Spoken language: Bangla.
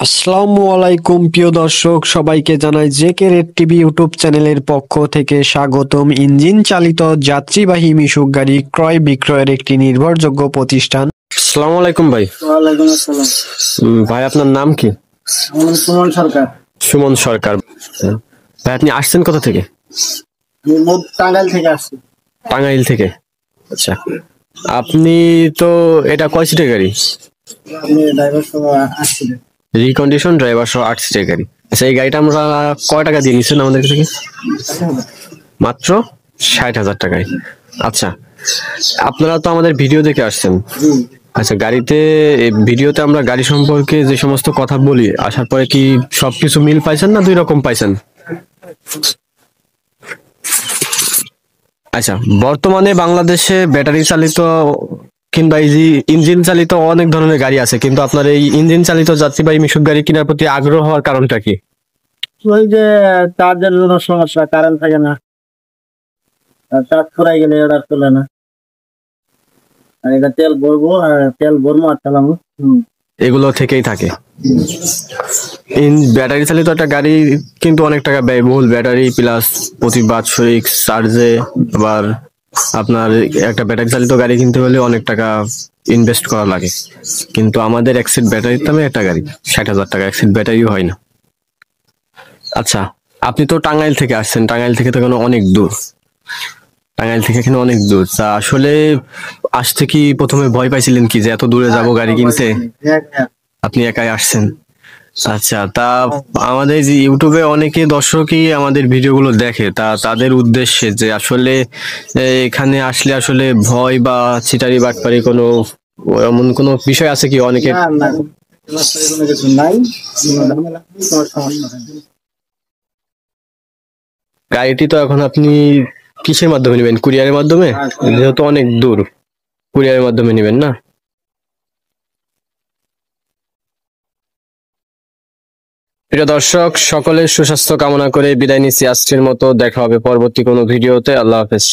আসসালামু আলাইকুম প্রিয় দর্শক, সবাইকে জানাই জেকে রেড টিভি ইউটিউব চ্যানেলের পক্ষ থেকে স্বাগতম। ইঞ্জিন চালিত যাত্রীবাহী মিশুক গাড়ি ক্রয় বিক্রয়ের একটি নির্ভরযোগ্য প্রতিষ্ঠান। আসসালামু আলাইকুম ভাই। ওয়ালাইকুম আসসালাম। ভাই, আপনার নাম কি? আমার নাম সুমন সরকার। সুমন সরকার। ভাই, আপনি আসছেন কোথা থেকে? আমি টাঙ্গাইল থেকে আসছি। টাঙ্গাইল থেকে। আচ্ছা, আপনি তো এটা কয় সিটের গাড়ি? আমি ড্রাইভার সহ আসছি। রিকন্ডিশন ড্রাইভার সহ 8 সিটের গাড়ি। আচ্ছা, এই গাড়িটা আমরা কয় টাকা দিয়ে নিচ্ছেন আমাদের থেকে? মাত্র 60,000 টাকায়। আচ্ছা, আপনারা তো আমাদের ভিডিও দেখে আসছেন। আচ্ছা, ভিডিওতে আমরা গাড়ি সম্পর্কে যে সমস্ত কথা বলি, আসার পরে কি সবকিছু মিল পাইছেন না দুই রকম পাইছেন? আচ্ছা, বর্তমানে বাংলাদেশে ব্যাটারি চালিত কিংবা ইঞ্জিন চালিত অনেক ধরনের গাড়ি আছে, কিন্তু আপনার এই ইঞ্জিন চালিত যাত্রীবাহী মিশুক গাড়ি কেনার প্রতি আগ্রহ হওয়ার কারণটা কি? ওই যে চার্জের জন্য সমস্যা, কারেন্ট থাকে না, চার্জ ফুরাই গেলে অর্ডার চলে না। আর এটা তেল ভরবো আর চালাবো। এগুলো থেকেই থাকে। ব্যাটারি চালিত একটা গাড়ি কিন্তু অনেক টাকা ব্যয়বহুল। ব্যাটারি প্লাস প্রতি বাৎসরিক চার্জে, আবার আপনার একটা ব্যাটারি চালিত গাড়ি কিনতে হলে অনেক টাকা ইনভেস্ট করা লাগে। কিন্তু আমাদের এক সেট ব্যাটারির দামে একটা গাড়ি 60,000 টাকা, এক সেট ব্যাটারিও হয় না। আচ্ছা, আপনি তো টাঙ্গাইল থেকে আসছেন। টাঙ্গাইল থেকে তো এখানে অনেক দূর। তা আসলে আসতে কি প্রথমে ভয় পাইছিলেন কি যে এত দূরে যাব গাড়ি কিনতে? আপনি একাই আসছেন? আচ্ছা, তা আমাদের যে ইউটিউবে অনেকে দর্শকই আমাদের ভিডিওগুলো দেখে, তা তাদের উদ্দেশ্যে যে আসলে এখানে আসলে আসলে ভয় বা চিটারি বাটপারি এমন কোনো বিষয় আছে কি? অনেকে না না, কোনো কিছু নাই। কোনো সমস্যা নেই। গাড়িটি তো এখন আপনি কিসের মাধ্যমে নেবেন? কুরিয়ারের মাধ্যমে? যেহেতু অনেক দূর, কুরিয়ারের মাধ্যমে নেবেন না? প্রিয় দর্শক, সকলের সুস্বাস্থ্য কামনা করে বিদায় নিচ্ছি আজকের মতো। দেখা হবে পরবর্তী কোনো ভিডিওতে। আল্লাহ হাফেজ।